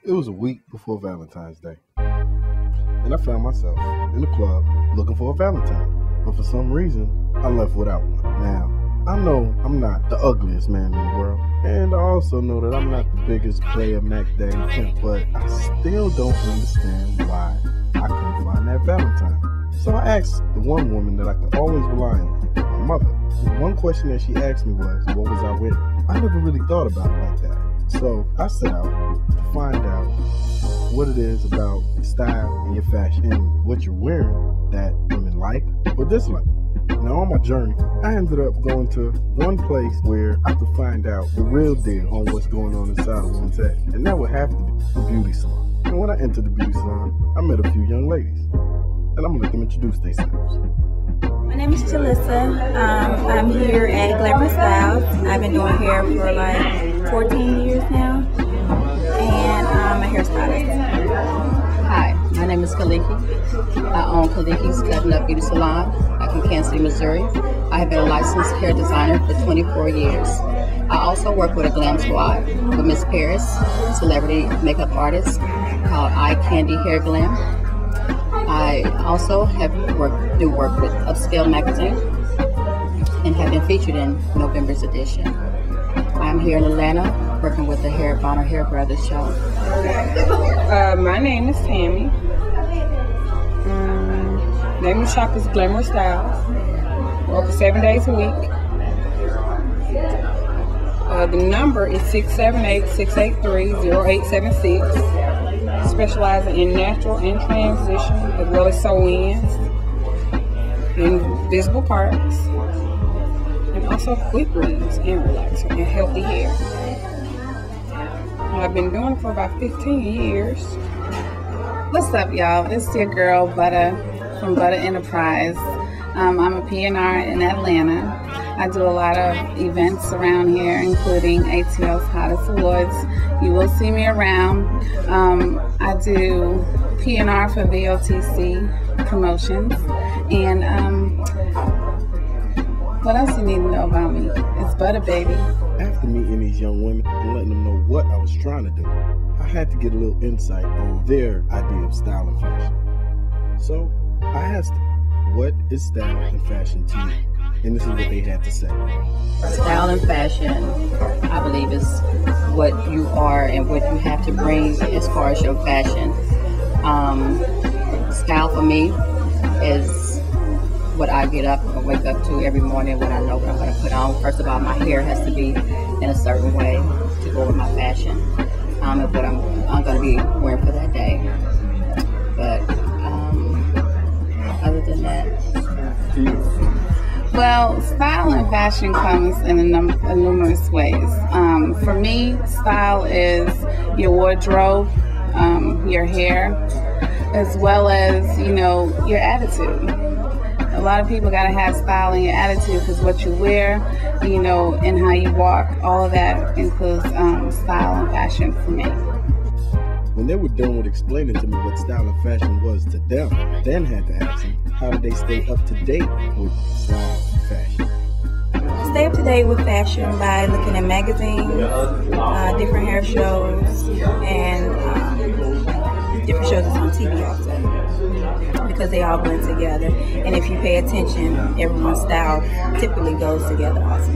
It was a week before Valentine's Day, and I found myself in the club looking for a Valentine, but for some reason, I left without one. Now, I know I'm not the ugliest man in the world, and I also know that I'm not the biggest player Mac Daddy pimp, but I still don't understand why I couldn't find that Valentine. So I asked the one woman that I could always rely on, my mother. And one question that she asked me was, what was I wearing? I never really thought about it like that. So I set out to find out what it is about your style and your fashion and what you're wearing that women like or dislike. Now on my journey, I ended up going to one place where I could find out the real deal on what's going on inside a woman's head, and that would have to be a beauty salon. And when I entered the beauty salon, I met a few young ladies, and I'm gonna let them introduce themselves. My name is Jalissa. I'm here at Glamour Styles. I've been doing hair for like 14 years now, and I'm a hairstylist. Hi, my name is Kaliki. I own Kaliki's Cutting Up Beauty Salon back in Kansas City, Missouri. I have been a licensed hair designer for 24 years. I also work with a glam squad with Miss Paris, celebrity makeup artist called Eye Candy Hair Glam. I also do work with Upscale magazine and have been featured in November's edition. I'm here in Atlanta working with the Bonner Hair Brothers show. My name is Tammy. Name of the shop is Glamour Styles. We're open 7 days a week. The number is 678-683-0876. Specializing in natural and transition, as well as sew-ins, invisible parts, and also quick rings and relaxer and healthy hair. I've been doing it for about 15 years. What's up, y'all? It's your girl Butter from Butter Enterprise. I'm a P&R in Atlanta. I do a lot of events around here, including ATL's Hottest Awards. You will see me around. I do P&R for VOTC promotions. And what else you need to know about me? It's Butter, baby. After meeting these young women and letting them know what I was trying to do, I had to get a little insight on their idea of style and fashion. So I asked them, what is style and fashion to you? And this is what they had to say. Style and fashion, I believe, is what you are and what you have to bring as far as your fashion. Style for me is what I get up and wake up to every morning when I know what I'm going to put on. First of all, my hair has to be in a certain way to go with my fashion and what I'm going to be wearing for that day. But other than that, well, style and fashion comes in numerous ways. For me, style is your wardrobe, your hair, as well as, your attitude. A lot of people got to have style in your attitude because what you wear, and how you walk, all of that includes style and fashion for me. When they were done with explaining to me what style and fashion was to them, I then had to ask them, how do they stay up to date with style and fashion? Stay up to date with fashion by looking at magazines, different hair shows, and different shows that's on TV also, because they all blend together. And if you pay attention, everyone's style typically goes together also.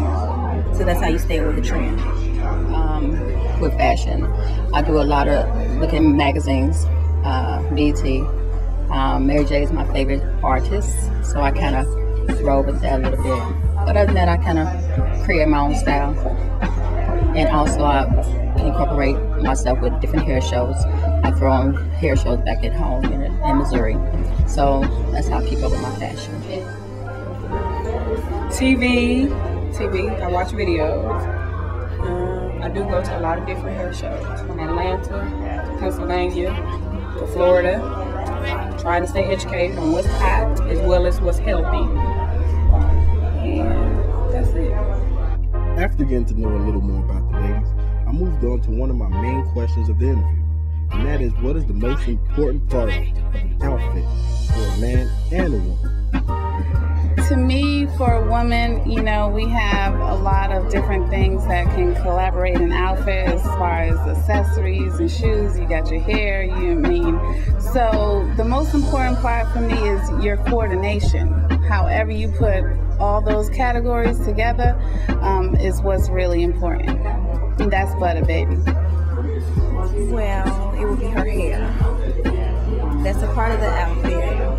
So that's how you stay with the trend. With fashion, I do a lot of looking at magazines, BT. Mary J is my favorite artist, so I kind of roll with that a little bit. But other than that, I kind of create my own style. And also I incorporate myself with different hair shows. I throw on hair shows back at home in Missouri. So that's how I keep up with my fashion. TV, I watch videos. I do go to a lot of different hair shows, from Atlanta, Pennsylvania, to Florida. Trying to stay educated on what's hot as well as what's healthy. And that's it. After getting to know a little more about the ladies, I moved on to one of my main questions of the interview. And that is, what is the most important part of an outfit for a man and a woman? To me, for a woman, we have a lot of different things that can collaborate in outfit as far as accessories and shoes. You got your hair, so the most important part for me is your coordination. However you put all those categories together is what's really important. And that's butter, baby. Well, it would be her hair. That's a part of the outfit,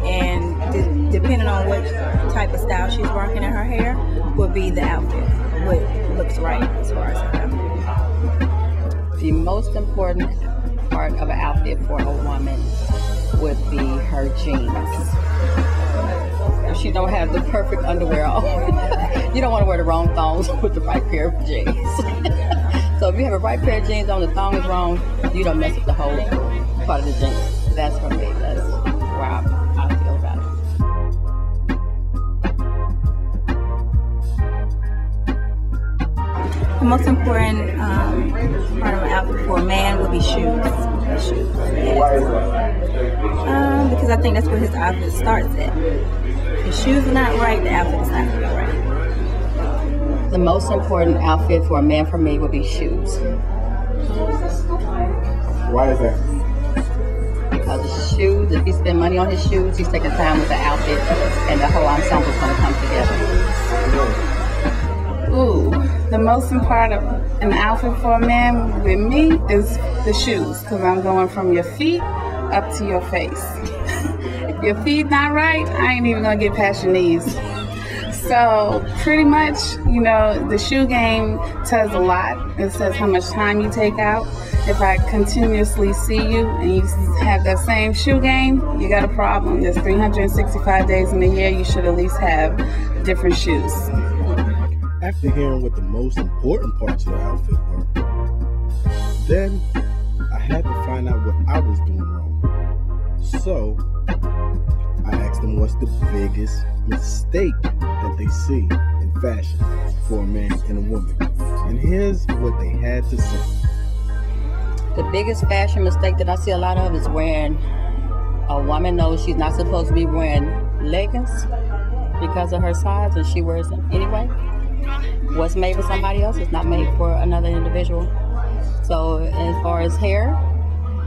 and depending on what type of style she's rocking in her hair will be the outfit, what looks right as far as her outfit. The most important part of an outfit for a woman would be her jeans. If she don't have the perfect underwear on, you don't want to wear the wrong thongs with the right pair of jeans. So if you have a right pair of jeans on, the thong is wrong, you don't mess up the whole part of the jeans. That's for me. That's where I feel about it. The most important part of an outfit for a man would be shoes. Yes. Because I think that's where his outfit starts at. If his shoes are not right, the outfit is not going to be right. The most important outfit for a man for me would be shoes. Why is that? Because the shoes, if he spend money on his shoes, he's taking time with the outfit, and the whole ensemble is going to come together. Ooh, the most important part of an outfit for a man with me is the shoes, because I'm going from your feet up to your face. If your feet not right, I ain't even going to get past your knees. So pretty much, the shoe game tells a lot. It says how much time you take out. If I continuously see you and you have that same shoe game, you got a problem. There's 365 days in a year, you should at least have different shoes. After hearing what the most important parts of the outfit were, then I had to find out what I was doing wrong. So I asked them what's the biggest mistake that they see in fashion for a man and a woman. And here's what they had to say. The biggest fashion mistake that I see a lot of is wearing, a woman knows she's not supposed to be wearing leggings because of her size, and she wears them anyway. What's made for somebody else is not made for another individual. So as far as hair,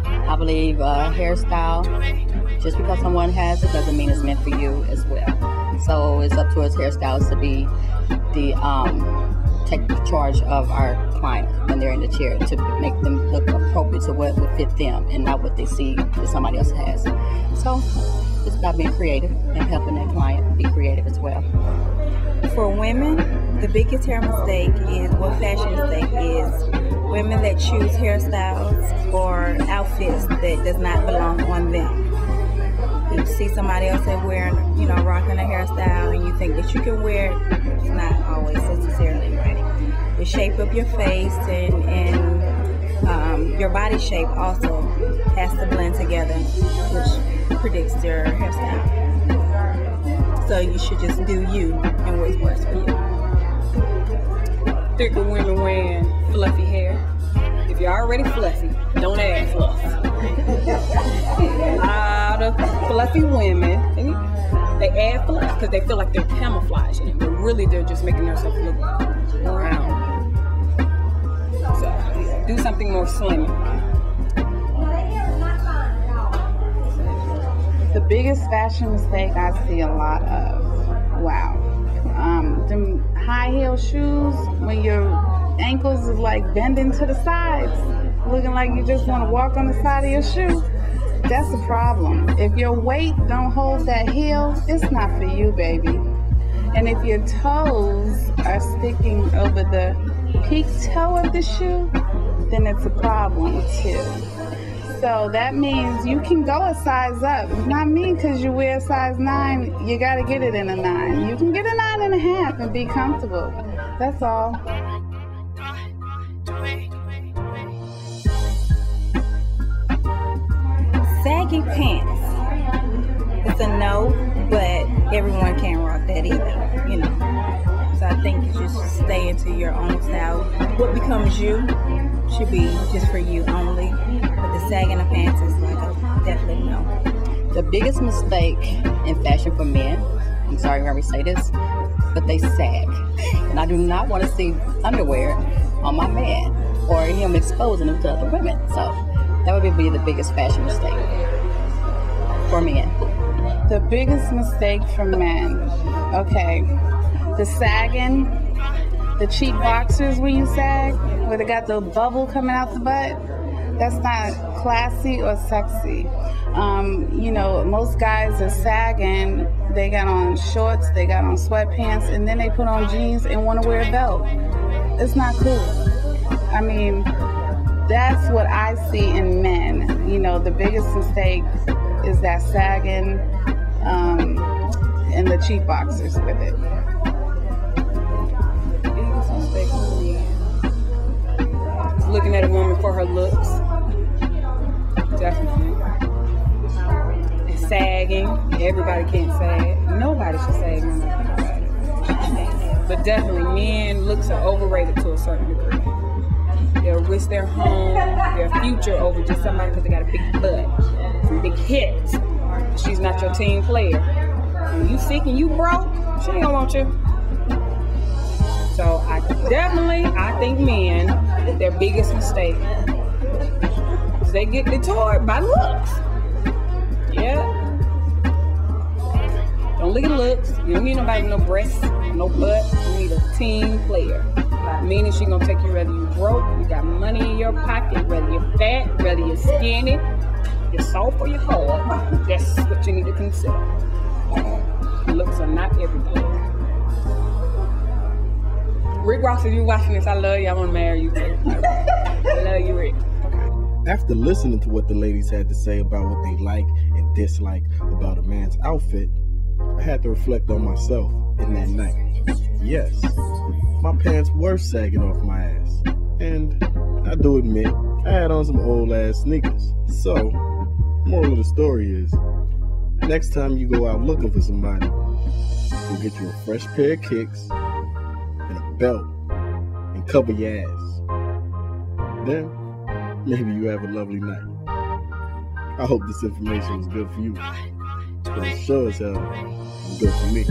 I believe hairstyle, just because someone has it doesn't mean it's meant for you as well. So it's up to us hairstylists to be take charge of our client when they're in the chair, to make them look appropriate to what would fit them and not what they see that somebody else has. So it's about being creative and helping that client be creative as well. For women, the biggest hair mistake is, what fashion mistake is, women that choose hairstyles or outfits that does not belong on them. You see somebody else that wearing, rocking a hairstyle, and you think that you can wear it, it's not always necessarily right. The shape of your face and your body shape also has to blend together, which predicts your hairstyle. So you should just do you and what works for you. Thicker women wearing fluffy hair. If you're already fluffy, don't add fluff. A lot of fluffy women, they add fluff because they feel like they're camouflaging it, but really they're just making themselves look round. So do something more slim. The biggest fashion mistake I see a lot of, them high heel shoes when your ankles is like bending to the sides, looking like you just want to walk on the side of your shoe. That's a problem. If your weight don't hold that heel, it's not for you, baby. And if your toes are sticking over the peak toe of the shoe, then it's a problem too. So that means you can go a size up. It's not mean because you wear a size 9, you got to get it in a 9. You can get a 9.5 and be comfortable. That's all. Saggy pants. It's a no, but everyone can't rock that either, So I think you just stay into your own style. What becomes you should be just for you only. But the sagging of pants is like a definite no. The biggest mistake in fashion for men, I'm sorry when we say this, but they sag. And I do not want to see underwear on my man or him exposing them to other women. So that would be the biggest fashion mistake for men. The biggest mistake for men, okay, the sagging, the cheap boxers when you sag, where they got the bubble coming out the butt. That's not classy or sexy. Most guys are sagging. They got on shorts, they got on sweatpants, and then they put on jeans and want to wear a belt. It's not cool. I mean, that's what I see in men. The biggest mistake is that sagging and the cheap boxers with it. Biggest mistake for me is looking at a woman for her looks. Definitely. And sagging. Everybody can't sag. Nobody should sag. But definitely, men looks are overrated to a certain degree. They'll risk their home, their future over just somebody because they got a big butt, some big hips. She's not your team player. When you sick and you broke, she ain't gonna want you. So I think men, their biggest mistake is they get detoured by looks. Yeah. Don't look at looks. You don't need nobody with no breasts, no butt. You need a team player. Meaning she gonna take you whether you broke, you got money in your pocket, whether you're fat, whether you're skinny, you're soft or you're hard. That's what you need to consider. Looks are not everything. Rick Ross, if you're watching this, I love you. I want to marry you too. I love you, Rick. Okay. After listening to what the ladies had to say about what they like and dislike about a man's outfit, I had to reflect on myself in that night. Yes, my pants were sagging off my ass. And I do admit, I had on some old ass sneakers. So, moral of the story is, next time you go out looking for somebody, go get you a fresh pair of kicks and a belt and cover your ass. Then, maybe you have a lovely night. I hope this information was good for you. But it sure as hell was good for me.